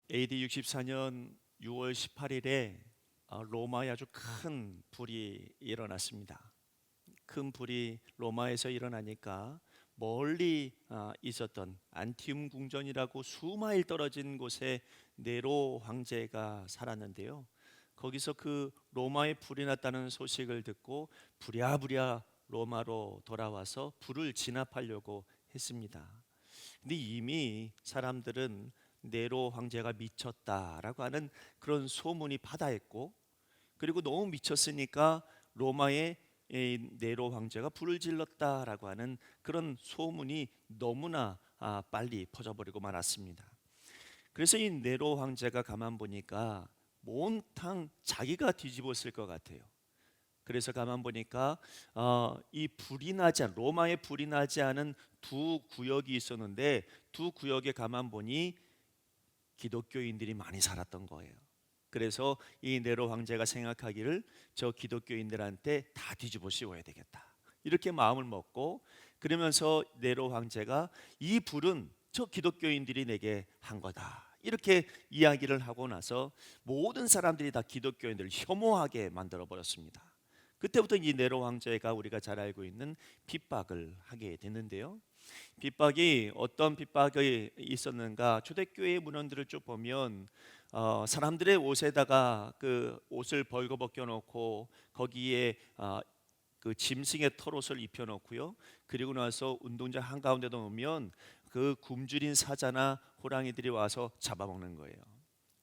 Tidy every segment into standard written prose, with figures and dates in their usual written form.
AD 64년 6월 18일에 로마에 아주 큰 불이 일어났습니다. 큰 불이 로마에서 일어나니까 멀리 있었던 안티움 궁전이라고 수마일 떨어진 곳에 네로 황제가 살았는데요. 거기서 그 로마에 불이 났다는 소식을 듣고 부랴부랴 로마로 돌아와서 불을 진압하려고 했습니다. 근데 이미 사람들은 네로 황제가 미쳤다라고 하는 그런 소문이 바다했고, 그리고 너무 미쳤으니까 로마의 네로 황제가 불을 질렀다라고 하는 그런 소문이 너무나 빨리 퍼져버리고 말았습니다. 그래서 이 네로 황제가 가만 보니까 몽탕 자기가 뒤집었을 것 같아요. 그래서 가만 보니까 이 불이 나지 않은, 로마에 불이 나지 않은 두 구역이 있었는데, 두 구역에 가만 보니 기독교인들이 많이 살았던 거예요. 그래서 이 네로 황제가 생각하기를 저 기독교인들한테 다 뒤집어 씌워야 되겠다, 이렇게 마음을 먹고, 그러면서 네로 황제가 이 불은 저 기독교인들이 내게 한 거다, 이렇게 이야기를 하고 나서 모든 사람들이 다 기독교인들을 혐오하게 만들어 버렸습니다. 그때부터 이 네로 황제가 우리가 잘 알고 있는 핍박을 하게 됐는데요. 핍박이 어떤 핍박이 있었는가? 초대교회 문헌들을 쭉 보면 사람들의 옷에다가 그 옷을 벌거벗겨 놓고 거기에 그 짐승의 털옷을 입혀 놓고요. 그리고 나서 운동장 한가운데 놓으면 그 굶주린 사자나 호랑이들이 와서 잡아먹는 거예요.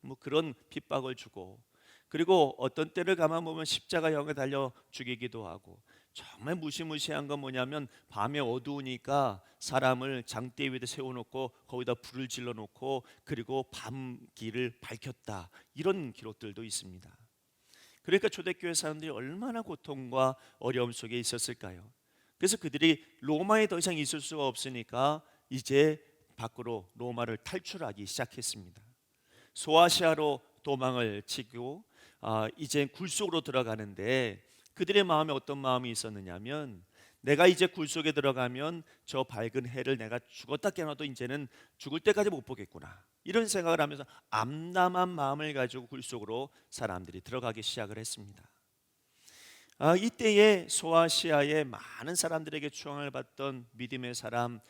뭐 그런 핍박을 주고, 그리고 어떤 때를 가만 보면 십자가형에 달려 죽이기도 하고, 정말 무시무시한 건 뭐냐면 밤에 어두우니까 사람을 장대 위에 세워놓고 거기다 불을 질러놓고 그리고 밤길을 밝혔다, 이런 기록들도 있습니다. 그러니까 초대교회 사람들이 얼마나 고통과 어려움 속에 있었을까요? 그래서 그들이 로마에 더 이상 있을 수가 없으니까 이제 밖으로 로마를 탈출하기 시작했습니다. 소아시아로 도망을 치고 이제 굴속으로 들어가는데, 그들의 마음에 어떤 마음이 있었느냐면, 내가 이제 굴속에 들어가면 저 밝은 해를 내가 죽었다 깨어나도 이제는 죽을 때까지 못 보겠구나, 이런 생각을 하면서 암담한 마음을 가지고 굴속으로 사람들이 들어가기 시작을 했습니다. 이때에 소아시아의 많은 사람들에게 추앙을 받던 믿음의 사람,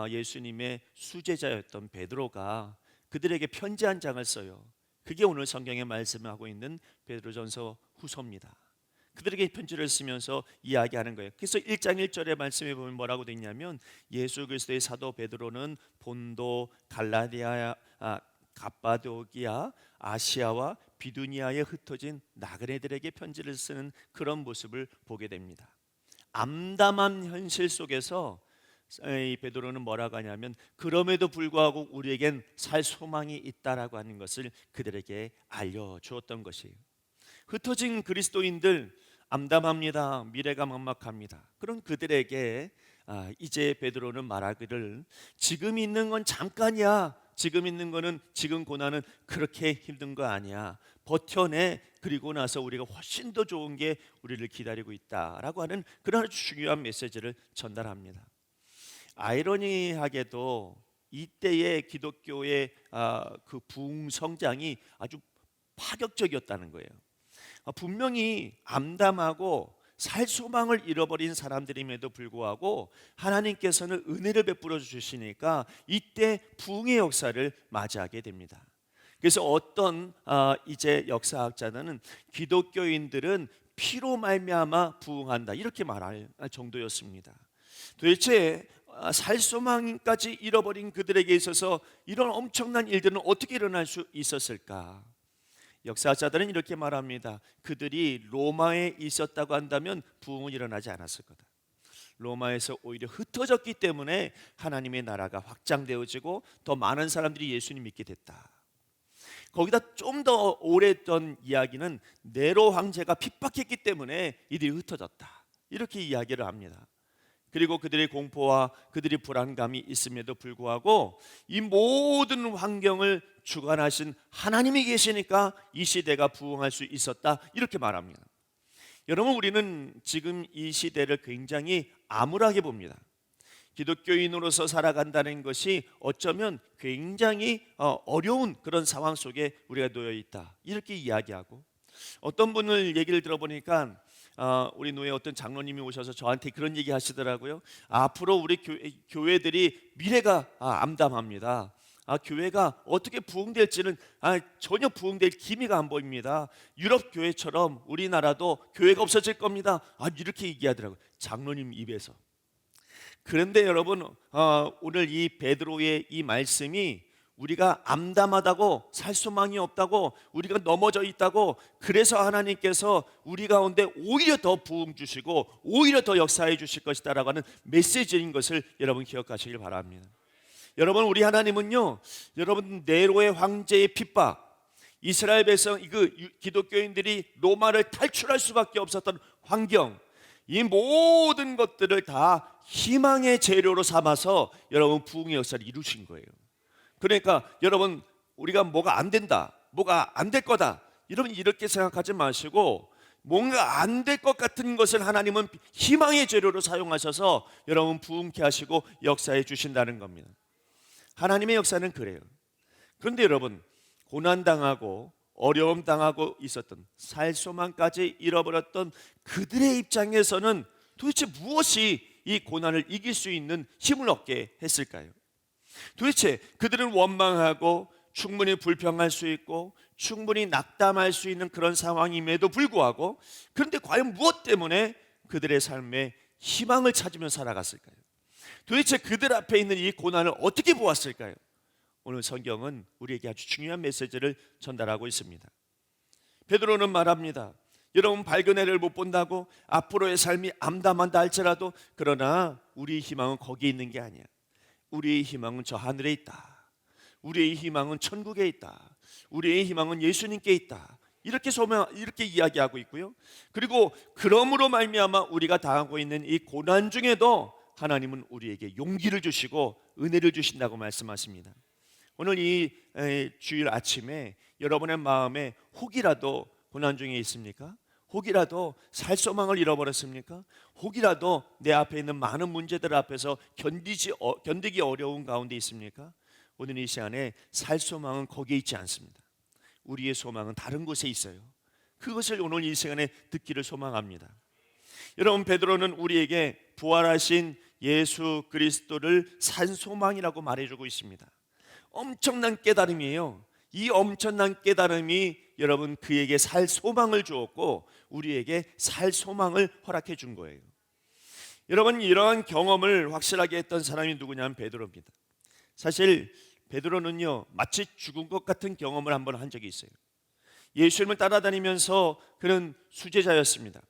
예수님의 수제자였던 베드로가 그들에게 편지 한 장을 써요. 그게 오늘 성경에 말씀하고 있는 베드로전서 후서입니다. 그들에게 편지를 쓰면서 이야기하는 거예요. 그래서 1장 1절의 말씀에 보면 뭐라고 되어 있냐면, 예수 그리스도의 사도 베드로는 본도, 갈라디아, 갑바도기아, 아시아와 비두니아에 흩어진 나그네들에게 편지를 쓰는 그런 모습을 보게 됩니다. 암담한 현실 속에서 이 베드로는 뭐라고 하냐면, 그럼에도 불구하고 우리에겐 살 소망이 있다라고 하는 것을 그들에게 알려주었던 것이에요. 흩어진 그리스도인들, 암담합니다. 미래가 막막합니다. 그런 그들에게 이제 베드로는 말하기를, 지금 있는 건 잠깐이야. 지금 있는 거는, 지금 고난은 그렇게 힘든 거 아니야. 버텨내. 그리고 나서 우리가 훨씬 더 좋은 게 우리를 기다리고 있다라고 하는 그런 아주 중요한 메시지를 전달합니다. 아이러니하게도 이때의 기독교의 그 부흥 성장이 아주 파격적이었다는 거예요. 분명히 암담하고 살 소망을 잃어버린 사람들임에도 불구하고 하나님께서는 은혜를 베풀어 주시니까 이때 부흥의 역사를 맞이하게 됩니다. 그래서 어떤 이제 역사학자들은 기독교인들은 피로 말미암아 부흥한다, 이렇게 말할 정도였습니다. 도대체 살 소망까지 잃어버린 그들에게 있어서 이런 엄청난 일들은 어떻게 일어날 수 있었을까? 역사자들은 이렇게 말합니다. 그들이 로마에 있었다고 한다면 부흥은 일어나지 않았을 거다. 로마에서 오히려 흩어졌기 때문에 하나님의 나라가 확장되어지고 더 많은 사람들이 예수님 믿게 됐다. 거기다 좀 더 오래 했던 이야기는 네로 황제가 핍박했기 때문에 이들이 흩어졌다, 이렇게 이야기를 합니다. 그리고 그들의 공포와 그들의 불안감이 있음에도 불구하고 이 모든 환경을 주관하신 하나님이 계시니까 이 시대가 부흥할 수 있었다, 이렇게 말합니다. 여러분, 우리는 지금 이 시대를 굉장히 암울하게 봅니다. 기독교인으로서 살아간다는 것이 어쩌면 굉장히 어려운 그런 상황 속에 우리가 놓여 있다, 이렇게 이야기하고, 어떤 분을 얘기를 들어보니까 우리 노예 어떤 장로님이 오셔서 저한테 그런 얘기 하시더라고요. 앞으로 우리 교회들이 미래가 암담합니다. 교회가 어떻게 부흥될지는 전혀 부흥될 기미가 안 보입니다. 유럽 교회처럼 우리나라도 교회가 없어질 겁니다. 이렇게 얘기하더라고요, 장로님 입에서. 그런데 여러분, 오늘 이 베드로의 이 말씀이 우리가 암담하다고, 살 소망이 없다고, 우리가 넘어져 있다고, 그래서 하나님께서 우리 가운데 오히려 더 부흥 주시고 오히려 더 역사해 주실 것이다 라고 하는 메시지인 것을 여러분 기억하시길 바랍니다. 여러분, 우리 하나님은요, 여러분 네로의 황제의 핍박, 이스라엘 백성, 기독교인들이 로마를 탈출할 수밖에 없었던 환경, 이 모든 것들을 다 희망의 재료로 삼아서 여러분 부흥의 역사를 이루신 거예요. 그러니까 여러분, 우리가 뭐가 안 된다, 뭐가 안 될 거다, 여러분 이렇게 생각하지 마시고, 뭔가 안 될 것 같은 것을 하나님은 희망의 재료로 사용하셔서 여러분 부흥케 하시고 역사해 주신다는 겁니다. 하나님의 역사는 그래요. 그런데 여러분, 고난당하고 어려움 당하고 있었던, 살 소망까지 잃어버렸던 그들의 입장에서는 도대체 무엇이 이 고난을 이길 수 있는 힘을 얻게 했을까요? 도대체 그들은 원망하고 충분히 불평할 수 있고 충분히 낙담할 수 있는 그런 상황임에도 불구하고, 그런데 과연 무엇 때문에 그들의 삶에 희망을 찾으며 살아갔을까요? 도대체 그들 앞에 있는 이 고난을 어떻게 보았을까요? 오늘 성경은 우리에게 아주 중요한 메시지를 전달하고 있습니다. 베드로는 말합니다. 여러분, 밝은 해를 못 본다고 앞으로의 삶이 암담한다 할지라도, 그러나 우리의 희망은 거기에 있는 게 아니야. 우리의 희망은 저 하늘에 있다. 우리의 희망은 천국에 있다. 우리의 희망은 예수님께 있다. 이렇게 이야기하고 있고요. 그리고 그러므로 말미암아 우리가 당하고 있는 이 고난 중에도 하나님은 우리에게 용기를 주시고 은혜를 주신다고 말씀하십니다. 오늘 이 주일 아침에 여러분의 마음에 혹이라도 고난 중에 있습니까? 혹이라도 살 소망을 잃어버렸습니까? 혹이라도 내 앞에 있는 많은 문제들 앞에서 견디기 어려운 가운데 있습니까? 오늘 이 시간에 살 소망은 거기에 있지 않습니다. 우리의 소망은 다른 곳에 있어요. 그것을 오늘 이 시간에 듣기를 소망합니다. 여러분, 베드로는 우리에게 부활하신 예수 그리스도를 산 소망이라고 말해주고 있습니다. 엄청난 깨달음이에요. 이 엄청난 깨달음이 여러분 그에게 살 소망을 주었고 우리에게 살 소망을 허락해 준 거예요. 여러분, 이러한 경험을 확실하게 했던 사람이 누구냐면 베드로입니다. 사실 베드로는요, 마치 죽은 것 같은 경험을 한번 한 적이 있어요. 예수님을 따라다니면서 그는 수제자였습니다.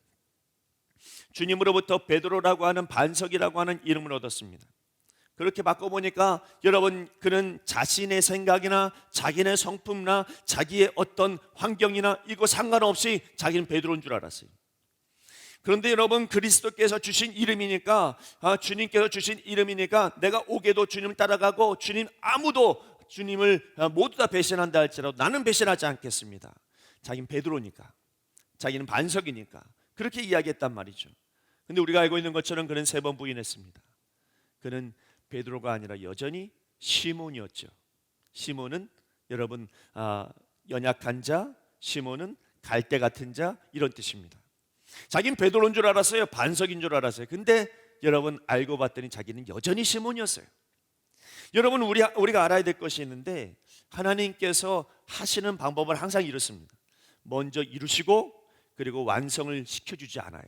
주님으로부터 베드로라고 하는, 반석이라고 하는 이름을 얻었습니다. 그렇게 바꿔보니까 여러분, 그는 자신의 생각이나 자기네 성품이나 자기의 어떤 환경이나 이거 상관없이 자기는 베드로인 줄 알았어요. 그런데 여러분, 그리스도께서 주신 이름이니까, 주님께서 주신 이름이니까 내가 오게도 주님을 따라가고 주님 아무도 주님을 모두 다 배신한다 할지라도 나는 배신하지 않겠습니다. 자기는 베드로니까, 자기는 반석이니까 그렇게 이야기했단 말이죠. 근데 우리가 알고 있는 것처럼 그는 3번 부인했습니다. 그는 베드로가 아니라 여전히 시몬이었죠. 시몬은 여러분 연약한 자, 시몬은 갈대 같은 자, 이런 뜻입니다. 자기는 베드로인 줄 알았어요. 반석인 줄 알았어요. 근데 여러분 알고 봤더니 자기는 여전히 시몬이었어요. 여러분, 우리가 알아야 될 것이 있는데, 하나님께서 하시는 방법은 항상 이렇습니다. 먼저 이루시고 그리고 완성을 시켜주지 않아요.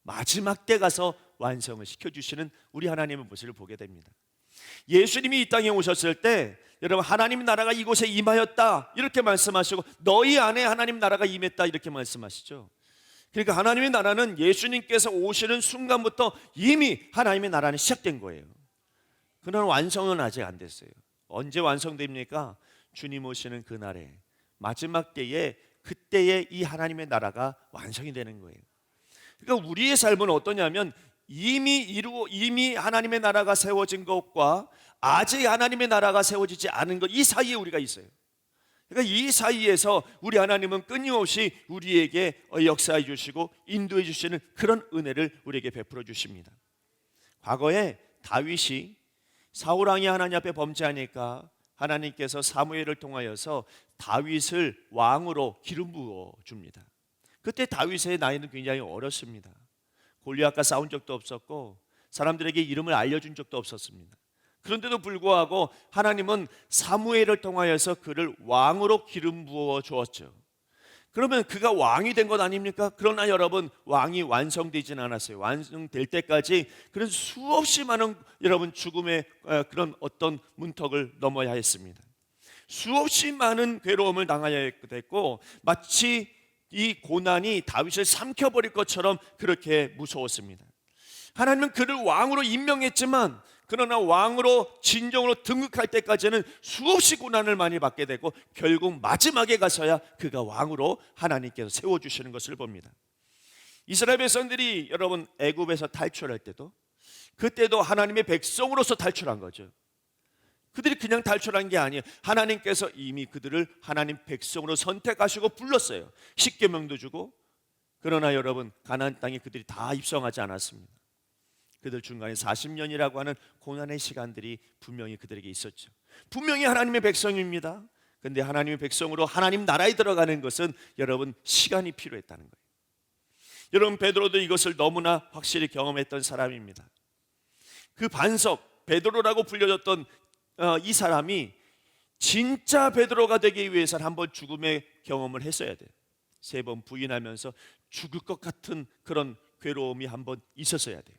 마지막 때 가서 완성을 시켜주시는 우리 하나님의 모습을 보게 됩니다. 예수님이 이 땅에 오셨을 때 여러분, 하나님 나라가 이곳에 임하였다 이렇게 말씀하시고, 너희 안에 하나님 나라가 임했다 이렇게 말씀하시죠. 그러니까 하나님의 나라는 예수님께서 오시는 순간부터 이미 하나님의 나라는 시작된 거예요. 그러나 완성은 아직 안 됐어요. 언제 완성됩니까? 주님 오시는 그날에, 마지막 때에, 그때에 이 하나님의 나라가 완성이 되는 거예요. 그러니까 우리의 삶은 어떠냐면, 이미 하나님의 나라가 세워진 것과 아직 하나님의 나라가 세워지지 않은 것, 이 사이에 우리가 있어요. 그러니까 이 사이에서 우리 하나님은 끊임없이 우리에게 역사해 주시고 인도해 주시는 그런 은혜를 우리에게 베풀어 주십니다. 과거에 다윗이 사울 왕이 하나님 앞에 범죄하니까 하나님께서 사무엘을 통하여서 다윗을 왕으로 기름 부어 줍니다. 그때 다윗의 나이는 굉장히 어렸습니다. 골리앗과 싸운 적도 없었고 사람들에게 이름을 알려준 적도 없었습니다. 그런데도 불구하고 하나님은 사무엘을 통하여서 그를 왕으로 기름 부어 주었죠. 그러면 그가 왕이 된 것 아닙니까? 그러나 여러분, 왕이 완성되지는 않았어요. 완성될 때까지 그런 수없이 많은 여러분 죽음의 그런 어떤 문턱을 넘어야 했습니다. 수없이 많은 괴로움을 당하야 됐고 마치 이 고난이 다윗을 삼켜버릴 것처럼 그렇게 무서웠습니다. 하나님은 그를 왕으로 임명했지만 그러나 왕으로 진정으로 등극할 때까지는 수없이 고난을 많이 받게 되고 결국 마지막에 가서야 그가 왕으로 하나님께서 세워주시는 것을 봅니다. 이스라엘 백성들이 여러분 애굽에서 탈출할 때도 그때도 하나님의 백성으로서 탈출한 거죠. 그들이 그냥 탈출한 게 아니에요. 하나님께서 이미 그들을 하나님 백성으로 선택하시고 불렀어요. 십계명도 주고. 그러나 여러분 가나안 땅에 그들이 다 입성하지 않았습니다. 그들 중간에 40년이라고 하는 고난의 시간들이 분명히 그들에게 있었죠. 분명히 하나님의 백성입니다. 그런데 하나님의 백성으로 하나님 나라에 들어가는 것은 여러분 시간이 필요했다는 거예요. 여러분 베드로도 이것을 너무나 확실히 경험했던 사람입니다. 그 반석 베드로라고 불려졌던 이 사람이 진짜 베드로가 되기 위해서는 한번 죽음의 경험을 했어야 돼요. 3번 부인하면서 죽을 것 같은 그런 괴로움이 한번 있었어야 돼요.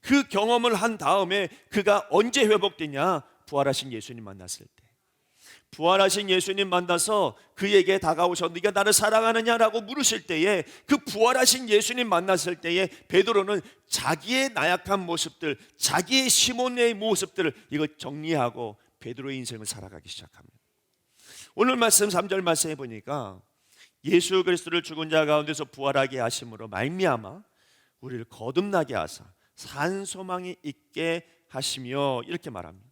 그 경험을 한 다음에 그가 언제 회복되냐? 부활하신 예수님 만났을 때. 부활하신 예수님 만나서 그에게 다가오셔서 네가 나를 사랑하느냐라고 물으실 때에 그 부활하신 예수님 만났을 때에 베드로는 자기의 나약한 모습들, 자기의 시몬의 모습들을 이거 정리하고 베드로의 인생을 살아가기 시작합니다. 오늘 말씀 3절 말씀해 보니까 예수 그리스도를 죽은 자 가운데서 부활하게 하심으로 말미암아 우리를 거듭나게 하사 산 소망이 있게 하시며 이렇게 말합니다.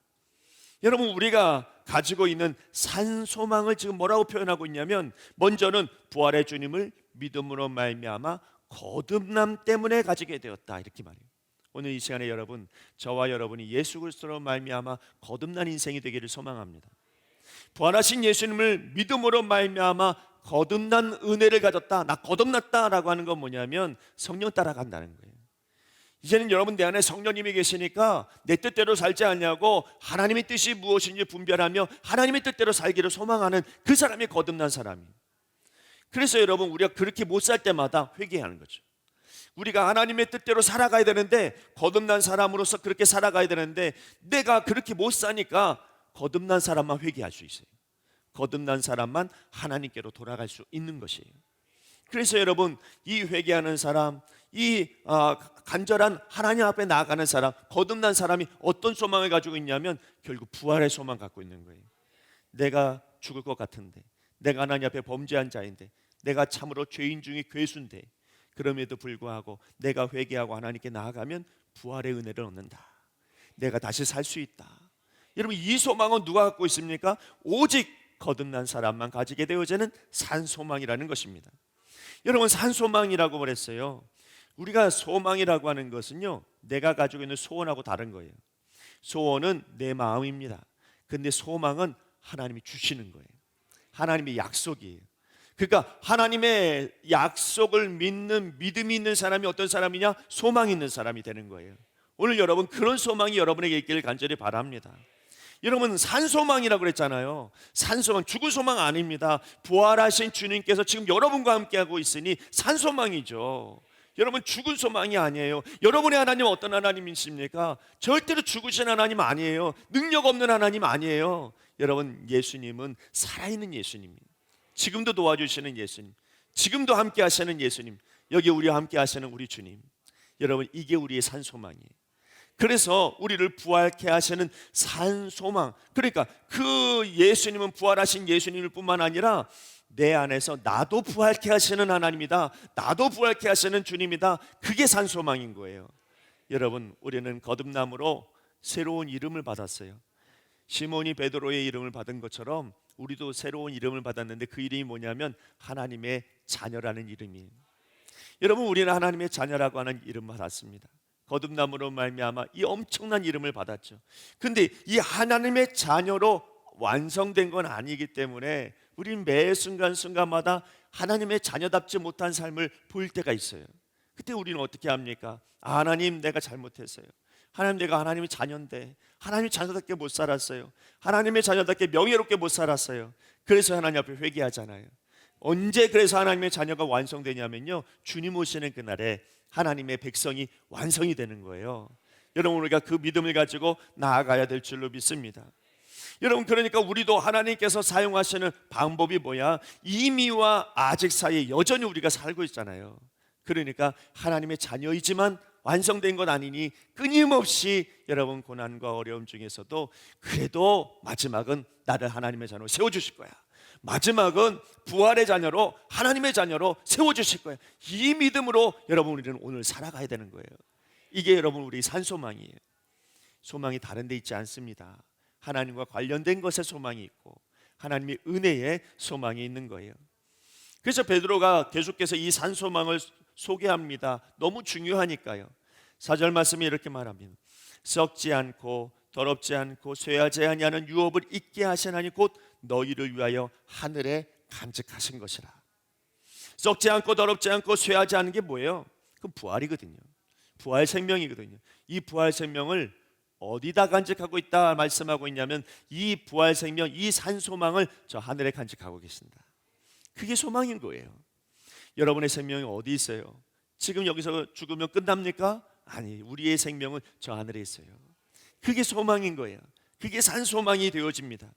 여러분 우리가 가지고 있는 산 소망을 지금 뭐라고 표현하고 있냐면 먼저는 부활의 주님을 믿음으로 말미암아 거듭남 때문에 가지게 되었다 이렇게 말해요. 오늘 이 시간에 여러분 저와 여러분이 예수 그리스도로 말미암아 거듭난 인생이 되기를 소망합니다. 부활하신 예수님을 믿음으로 말미암아 거듭난 은혜를 가졌다. 나 거듭났다라고 하는 건 뭐냐면 성령 따라간다는 거예요. 이제는 여러분 내 안에 성령님이 계시니까 내 뜻대로 살지 않냐고 하나님의 뜻이 무엇인지 분별하며 하나님의 뜻대로 살기를 소망하는 그 사람이 거듭난 사람이에요. 그래서 여러분 우리가 그렇게 못 살 때마다 회개하는 거죠. 우리가 하나님의 뜻대로 살아가야 되는데 거듭난 사람으로서 그렇게 살아가야 되는데 내가 그렇게 못 사니까 거듭난 사람만 회개할 수 있어요. 거듭난 사람만 하나님께로 돌아갈 수 있는 것이에요. 그래서 여러분 이 회개하는 사람 이 간절한 하나님 앞에 나아가는 사람 거듭난 사람이 어떤 소망을 가지고 있냐면 결국 부활의 소망 갖고 있는 거예요. 내가 죽을 것 같은데 내가 하나님 앞에 범죄한 자인데 내가 참으로 죄인 중에 괴수인데 그럼에도 불구하고 내가 회개하고 하나님께 나아가면 부활의 은혜를 얻는다. 내가 다시 살 수 있다. 여러분 이 소망은 누가 갖고 있습니까? 오직 거듭난 사람만 가지게 되어지는 산소망이라는 것입니다. 여러분 산소망이라고 그랬어요. 우리가 소망이라고 하는 것은요 내가 가지고 있는 소원하고 다른 거예요. 소원은 내 마음입니다. 근데 소망은 하나님이 주시는 거예요. 하나님의 약속이에요. 그러니까 하나님의 약속을 믿는 믿음이 있는 사람이 어떤 사람이냐? 소망이 있는 사람이 되는 거예요. 오늘 여러분 그런 소망이 여러분에게 있기를 간절히 바랍니다. 여러분 산소망이라고 그랬잖아요. 산소망 죽을 소망 아닙니다. 부활하신 주님께서 지금 여러분과 함께하고 있으니 산소망이죠. 여러분 죽은 소망이 아니에요. 여러분의 하나님은 어떤 하나님이십니까? 절대로 죽으신 하나님 아니에요. 능력 없는 하나님 아니에요. 여러분 예수님은 살아있는 예수님입니다. 지금도 도와주시는 예수님, 지금도 함께 하시는 예수님, 여기 우리와 함께 하시는 우리 주님. 여러분 이게 우리의 산소망이에요. 그래서 우리를 부활케 하시는 산소망, 그러니까 그 예수님은 부활하신 예수님일 뿐만 아니라 내 안에서 나도 부활케 하시는 하나님이다. 나도 부활케 하시는 주님이다. 그게 산소망인 거예요. 여러분 우리는 거듭남으로 새로운 이름을 받았어요. 시몬이 베드로의 이름을 받은 것처럼 우리도 새로운 이름을 받았는데 그 이름이 뭐냐면 하나님의 자녀라는 이름이에요. 여러분 우리는 하나님의 자녀라고 하는 이름 받았습니다. 거듭남으로 말미암아 이 엄청난 이름을 받았죠. 근데 이 하나님의 자녀로 완성된 건 아니기 때문에 우린 매 순간순간마다 하나님의 자녀답지 못한 삶을 보일 때가 있어요. 그때 우리는 어떻게 합니까? 하나님, 내가 잘못했어요. 하나님, 내가 하나님의 자녀인데 하나님의 자녀답게 못 살았어요. 하나님의 자녀답게 명예롭게 못 살았어요. 그래서 하나님 앞에 회개하잖아요. 언제 그래서 하나님의 자녀가 완성되냐면요, 주님 오시는 그날에 하나님의 백성이 완성이 되는 거예요. 여러분, 우리가 그 믿음을 가지고 나아가야 될 줄로 믿습니다. 여러분, 그러니까 우리도 하나님께서 사용하시는 방법이 뭐야? 이미와 아직 사이에 여전히 우리가 살고 있잖아요. 그러니까 하나님의 자녀이지만 완성된 건 아니니 끊임없이 여러분 고난과 어려움 중에서도 그래도 마지막은 나를 하나님의 자녀로 세워주실 거야. 마지막은 부활의 자녀로, 하나님의 자녀로 세워주실 거예요. 이 믿음으로 여러분 우리는 오늘 살아가야 되는 거예요. 이게 여러분 우리 산소망이에요. 소망이 다른 데 있지 않습니다. 하나님과 관련된 것에 소망이 있고 하나님의 은혜에 소망이 있는 거예요. 그래서 베드로가 계속해서 이 산소망을 소개합니다. 너무 중요하니까요. 4절 말씀이 이렇게 말합니다. 썩지 않고 더럽지 않고 쇠하지 아니하는 유업을 있게 하시나니 곧 너희를 위하여 하늘에 간직하신 것이라. 썩지 않고 더럽지 않고 쇠하지 않은 게 뭐예요? 그건 부활이거든요. 부활 생명이거든요. 이 부활 생명을 어디다 간직하고 있다 말씀하고 있냐면 이 부활 생명, 이 산소망을 저 하늘에 간직하고 계신다. 그게 소망인 거예요. 여러분의 생명이 어디 있어요? 지금 여기서 죽으면 끝납니까? 아니, 우리의 생명은 저 하늘에 있어요. 그게 소망인 거예요. 그게 산소망이 되어집니다.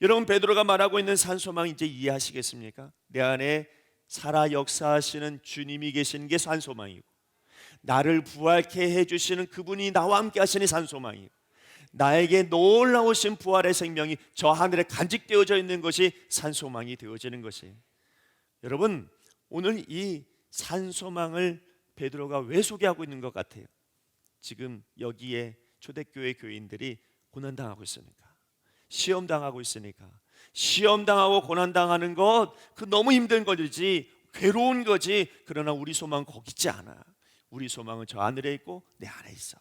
여러분, 베드로가 말하고 있는 산소망 이제 이해하시겠습니까? 내 안에 살아 역사하시는 주님이 계시는 게 산소망이고, 나를 부활케 해주시는 그분이 나와 함께 하시는 산소망이고, 나에게 놀라우신 부활의 생명이 저 하늘에 간직되어져 있는 것이 산소망이 되어지는 것이에요. 여러분, 오늘 이 산소망을 베드로가 왜 소개하고 있는 것 같아요? 지금 여기에 초대교회 교인들이 고난당하고 있으니까, 시험당하고 있으니까. 시험당하고 고난당하는 것, 그 너무 힘든 거지, 괴로운 거지. 그러나 우리 소망은 거기 있지 않아. 우리 소망은 저 하늘에 있고 내 안에 있어.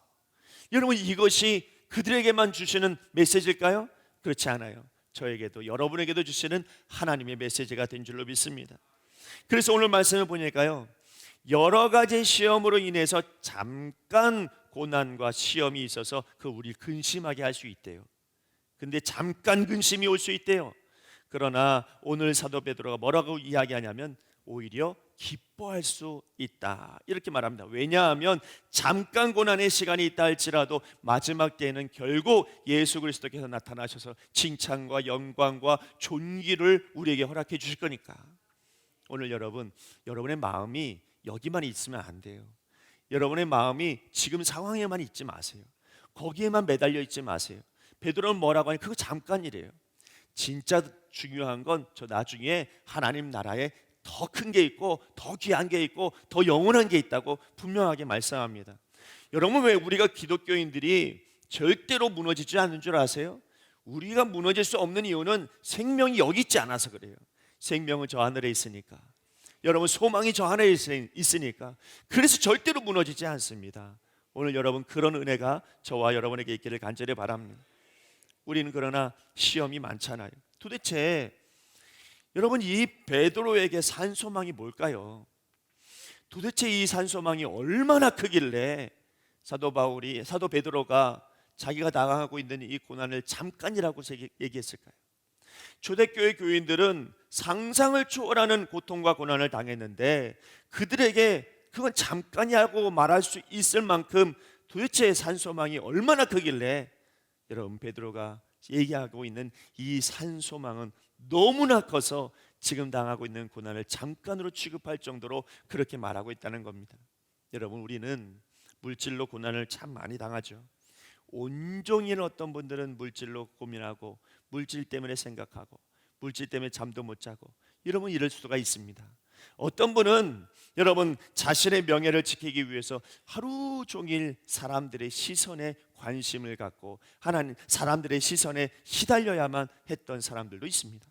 여러분, 이것이 그들에게만 주시는 메시지일까요? 그렇지 않아요. 저에게도 여러분에게도 주시는 하나님의 메시지가 된 줄로 믿습니다. 그래서 오늘 말씀을 보니까요, 여러 가지 시험으로 인해서 잠깐 고난과 시험이 있어서 그 우리를 근심하게 할 수 있대요. 근데 잠깐 근심이 올 수 있대요. 그러나 오늘 사도 베드로가 뭐라고 이야기하냐면 오히려 기뻐할 수 있다, 이렇게 말합니다. 왜냐하면 잠깐 고난의 시간이 있다 할지라도 마지막 때에는 결국 예수 그리스도께서 나타나셔서 칭찬과 영광과 존귀를 우리에게 허락해 주실 거니까. 오늘 여러분의 마음이 여기만 있으면 안 돼요. 여러분의 마음이 지금 상황에만 있지 마세요. 거기에만 매달려 있지 마세요. 베드로는 뭐라고 하니 그거 잠깐이래요. 진짜 중요한 건 저 나중에 하나님 나라에 더 큰 게 있고 더 귀한 게 있고 더 영원한 게 있다고 분명하게 말씀합니다. 여러분, 왜 우리가 기독교인들이 절대로 무너지지 않는 줄 아세요? 우리가 무너질 수 없는 이유는 생명이 여기 있지 않아서 그래요. 생명은 저 하늘에 있으니까. 여러분, 소망이 저 하늘에 있으니까. 그래서 절대로 무너지지 않습니다. 오늘 여러분, 그런 은혜가 저와 여러분에게 있기를 간절히 바랍니다. 우리는 그러나 시험이 많잖아요. 도대체 여러분, 이 베드로에게 산소망이 뭘까요? 도대체 이 산소망이 얼마나 크길래 사도 베드로가 자기가 당하고 있는 이 고난을 잠깐이라고 얘기했을까요? 초대교회 교인들은 상상을 초월하는 고통과 고난을 당했는데 그들에게 그건 잠깐이라고 말할 수 있을 만큼 도대체 산소망이 얼마나 크길래 여러분, 베드로가 얘기하고 있는 이 산소망은 너무나 커서 지금 당하고 있는 고난을 잠깐으로 취급할 정도로 그렇게 말하고 있다는 겁니다. 여러분, 우리는 물질로 고난을 참 많이 당하죠. 온종일 어떤 분들은 물질로 고민하고 물질 때문에 생각하고 물질 때문에 잠도 못 자고 여러분, 이럴 수가 있습니다. 어떤 분은 여러분 자신의 명예를 지키기 위해서 하루 종일 사람들의 시선에 관심을 갖고 하나님 사람들의 시선에 시달려야만 했던 사람들도 있습니다.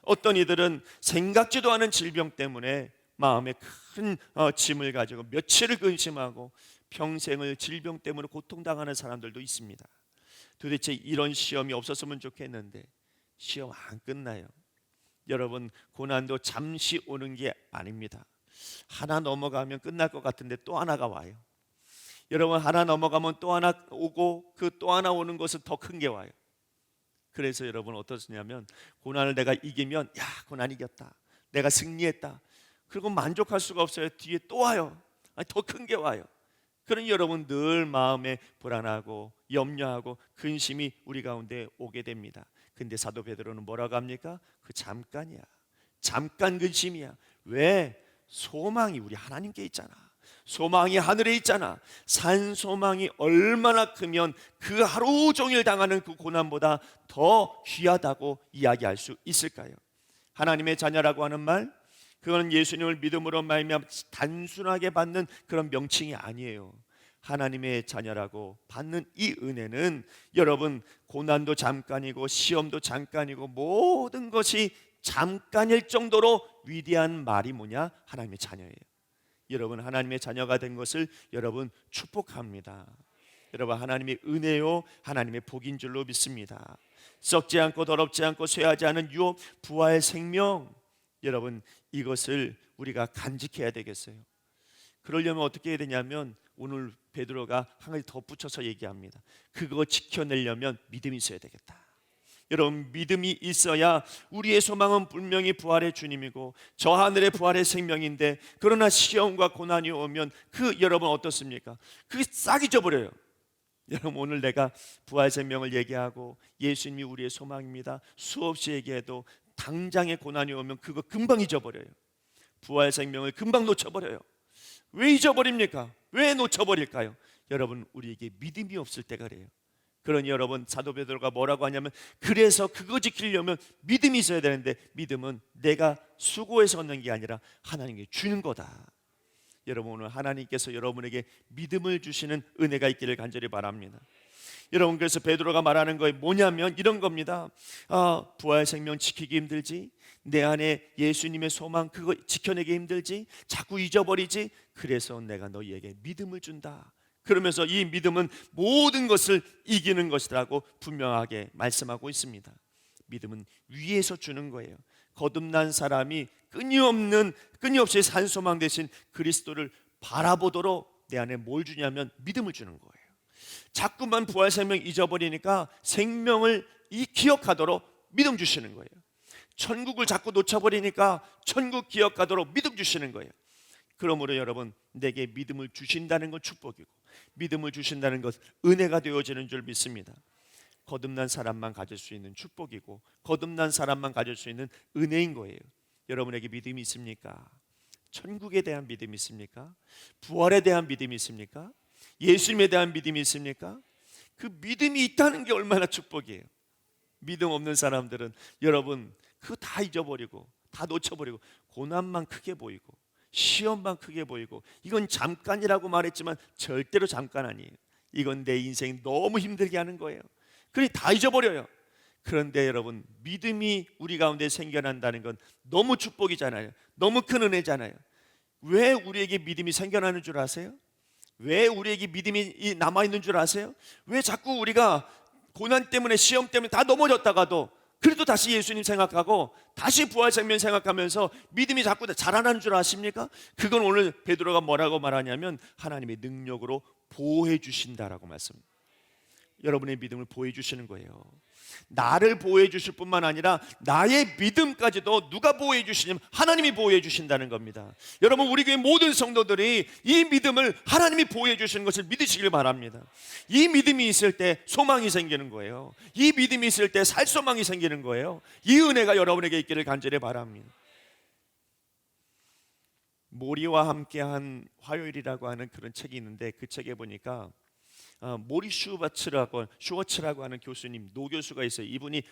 어떤 이들은 생각지도 않은 질병 때문에 마음에 큰 짐을 가지고 며칠을 근심하고 평생을 질병 때문에 고통당하는 사람들도 있습니다. 도대체 이런 시험이 없었으면 좋겠는데 시험 안 끝나요. 여러분, 고난도 잠시 오는 게 아닙니다. 하나 넘어가면 끝날 것 같은데 또 하나가 와요. 여러분, 하나 넘어가면 또 하나 오고 그 또 하나 오는 것은 더 큰 게 와요. 그래서 여러분 어떠냐면 고난을 내가 이기면 야, 고난 이겼다, 내가 승리했다, 그리고 만족할 수가 없어요. 뒤에 또 와요. 더 큰 게 와요. 그러니 여러분 늘 마음에 불안하고 염려하고 근심이 우리 가운데 오게 됩니다. 근데 사도 베드로는 뭐라고 합니까? 그 잠깐이야. 잠깐 근심이야. 왜? 소망이 우리 하나님께 있잖아. 소망이 하늘에 있잖아. 산 소망이 얼마나 크면 그 하루 종일 당하는 그 고난보다 더 귀하다고 이야기할 수 있을까요? 하나님의 자녀라고 하는 말, 그건 예수님을 믿음으로 말미암아 단순하게 받는 그런 명칭이 아니에요. 하나님의 자녀라고 받는 이 은혜는 여러분 고난도 잠깐이고 시험도 잠깐이고 모든 것이 잠깐일 정도로 위대한 말이 뭐냐? 하나님의 자녀예요. 여러분 하나님의 자녀가 된 것을 여러분 축복합니다. 여러분 하나님의 은혜요, 하나님의 복인 줄로 믿습니다. 썩지 않고 더럽지 않고 쇠하지 않은 유업 부활 생명, 여러분 이것을 우리가 간직해야 되겠어요. 그러려면 어떻게 해야 되냐면 오늘 베드로가 한 가지 덧붙여서 얘기합니다. 그거 지켜내려면 믿음이 있어야 되겠다. 여러분 믿음이 있어야 우리의 소망은 분명히 부활의 주님이고 저 하늘의 부활의 생명인데, 그러나 시험과 고난이 오면 그 여러분 어떻습니까? 그게 싹 잊어버려요. 여러분 오늘 내가 부활 생명을 얘기하고 예수님이 우리의 소망입니다 수없이 얘기해도 당장의 고난이 오면 그거 금방 잊어버려요. 부활 생명을 금방 놓쳐버려요. 왜 잊어버립니까? 왜 놓쳐버릴까요? 여러분 우리에게 믿음이 없을 때가 그래요. 그러니 여러분 사도 베드로가 뭐라고 하냐면 그래서 그거 지키려면 믿음이 있어야 되는데 믿음은 내가 수고해서 얻는 게 아니라 하나님께 주는 거다. 여러분 오늘 하나님께서 여러분에게 믿음을 주시는 은혜가 있기를 간절히 바랍니다. 여러분 그래서 베드로가 말하는 거에 뭐냐면 이런 겁니다. 부활 생명 지키기 힘들지, 내 안에 예수님의 소망 그거 지켜내기 힘들지, 자꾸 잊어버리지, 그래서 내가 너희에게 믿음을 준다. 그러면서 이 믿음은 모든 것을 이기는 것이라고 분명하게 말씀하고 있습니다. 믿음은 위에서 주는 거예요. 거듭난 사람이 끊임없이 산 소망 대신 그리스도를 바라보도록 내 안에 뭘 주냐면 믿음을 주는 거예요. 자꾸만 부활 생명 잊어버리니까 생명을 기억하도록 믿음 주시는 거예요. 천국을 자꾸 놓쳐버리니까 천국 기억하도록 믿음 주시는 거예요. 그러므로 여러분 내게 믿음을 주신다는 건 축복이고 믿음을 주신다는 것 은혜가 되어지는 줄 믿습니다. 거듭난 사람만 가질 수 있는 축복이고 거듭난 사람만 가질 수 있는 은혜인 거예요. 여러분에게 믿음이 있습니까? 천국에 대한 믿음이 있습니까? 부활에 대한 믿음이 있습니까? 예수님에 대한 믿음이 있습니까? 그 믿음이 있다는 게 얼마나 축복이에요. 믿음 없는 사람들은 여러분 그거 다 잊어버리고 다 놓쳐버리고 고난만 크게 보이고 시험만 크게 보이고 이건 잠깐이라고 말했지만 절대로 잠깐 아니에요. 이건 내 인생 너무 힘들게 하는 거예요. 그러니 다 잊어버려요. 그런데 여러분 믿음이 우리 가운데 생겨난다는 건 너무 축복이잖아요. 너무 큰 은혜잖아요. 왜 우리에게 믿음이 생겨나는 줄 아세요? 왜 우리에게 믿음이 남아있는 줄 아세요? 왜 자꾸 우리가 고난 때문에 시험 때문에 다 넘어졌다가도 그래도 다시 예수님 생각하고 다시 부활 생명 생각하면서 믿음이 자꾸 자라나는 줄 아십니까? 그건 오늘 베드로가 뭐라고 말하냐면 하나님의 능력으로 보호해 주신다라고 말씀합니다. 여러분의 믿음을 보호해 주시는 거예요. 나를 보호해 주실 뿐만 아니라 나의 믿음까지도 누가 보호해 주시냐면 하나님이 보호해 주신다는 겁니다. 여러분 우리 교회 모든 성도들이 이 믿음을 하나님이 보호해 주시는 것을 믿으시길 바랍니다. 이 믿음이 있을 때 소망이 생기는 거예요. 이 믿음이 있을 때 살 소망이 생기는 거예요. 이 은혜가 여러분에게 있기를 간절히 바랍니다. 모리와 함께한 화요일이라고 하는 그런 책이 있는데 그 책에 보니까 모리 슈워츠라고 하는 교수님, 노교수가 있어요. 이분이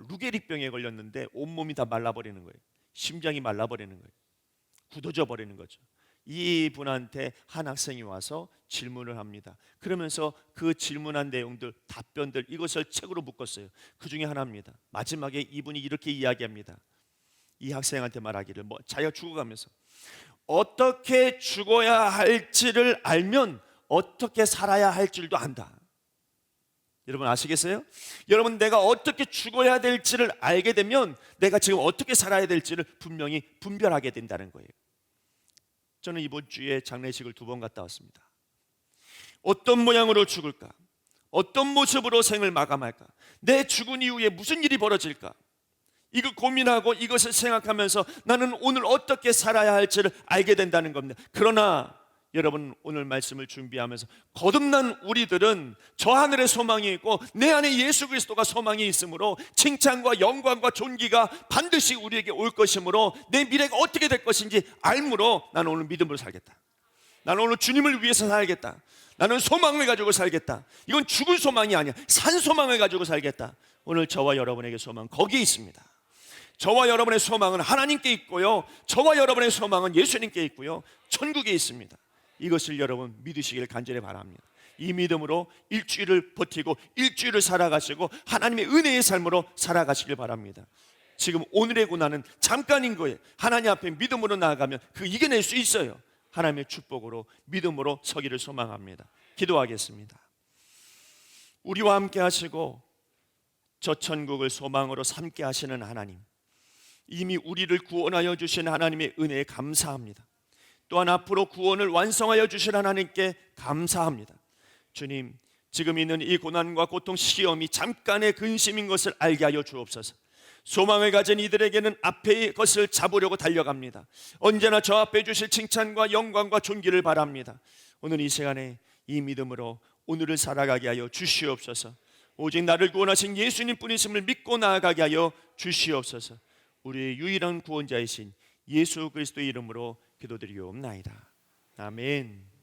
루게릭병에 걸렸는데 온몸이 다 말라버리는 거예요. 심장이 말라버리는 거예요. 굳어져 버리는 거죠. 이분한테 한 학생이 와서 질문을 합니다. 그러면서 그 질문한 내용들, 답변들 이것을 책으로 묶었어요. 그 중에 하나입니다. 마지막에 이분이 이렇게 이야기합니다. 이 학생한테 말하기를 자기가 죽어가면서 어떻게 죽어야 할지를 알면 어떻게 살아야 할 줄도 안다. 여러분 아시겠어요? 여러분, 내가 어떻게 죽어야 될지를 알게 되면 내가 지금 어떻게 살아야 될지를 분명히 분별하게 된다는 거예요. 저는 이번 주에 장례식을 2번 갔다 왔습니다. 어떤 모양으로 죽을까? 어떤 모습으로 생을 마감할까? 내 죽은 이후에 무슨 일이 벌어질까? 이거 고민하고 이것을 생각하면서 나는 오늘 어떻게 살아야 할지를 알게 된다는 겁니다. 그러나 여러분, 오늘 말씀을 준비하면서 거듭난 우리들은 저 하늘에 소망이 있고 내 안에 예수 그리스도가 소망이 있으므로 칭찬과 영광과 존귀가 반드시 우리에게 올 것이므로 내 미래가 어떻게 될 것인지 알므로 나는 오늘 믿음으로 살겠다. 나는 오늘 주님을 위해서 살겠다. 나는 소망을 가지고 살겠다. 이건 죽을 소망이 아니야. 산 소망을 가지고 살겠다. 오늘 저와 여러분에게 소망 거기에 있습니다. 저와 여러분의 소망은 하나님께 있고요, 저와 여러분의 소망은 예수님께 있고요, 천국에 있습니다. 이것을 여러분 믿으시길 간절히 바랍니다. 이 믿음으로 일주일을 버티고 일주일을 살아가시고 하나님의 은혜의 삶으로 살아가시길 바랍니다. 지금 오늘의 고난은 잠깐인 거예요. 하나님 앞에 믿음으로 나아가면 그 이겨낼 수 있어요. 하나님의 축복으로 믿음으로 서기를 소망합니다. 기도하겠습니다. 우리와 함께 하시고 저 천국을 소망으로 삼게 하시는 하나님, 이미 우리를 구원하여 주신 하나님의 은혜에 감사합니다. 또한 앞으로 구원을 완성하여 주실 하나님께 감사합니다. 주님, 지금 있는 이 고난과 고통, 시험이 잠깐의 근심인 것을 알게 하여 주옵소서. 소망을 가진 이들에게는 앞의 것을 잡으려고 달려갑니다. 언제나 저 앞에 주실 칭찬과 영광과 존귀를 바랍니다. 오늘 이 시간에 이 믿음으로 오늘을 살아가게 하여 주시옵소서. 오직 나를 구원하신 예수님 뿐이심을 믿고 나아가게 하여 주시옵소서. 우리의 유일한 구원자이신 예수 그리스도의 이름으로 기도드리옵나이다. 아멘.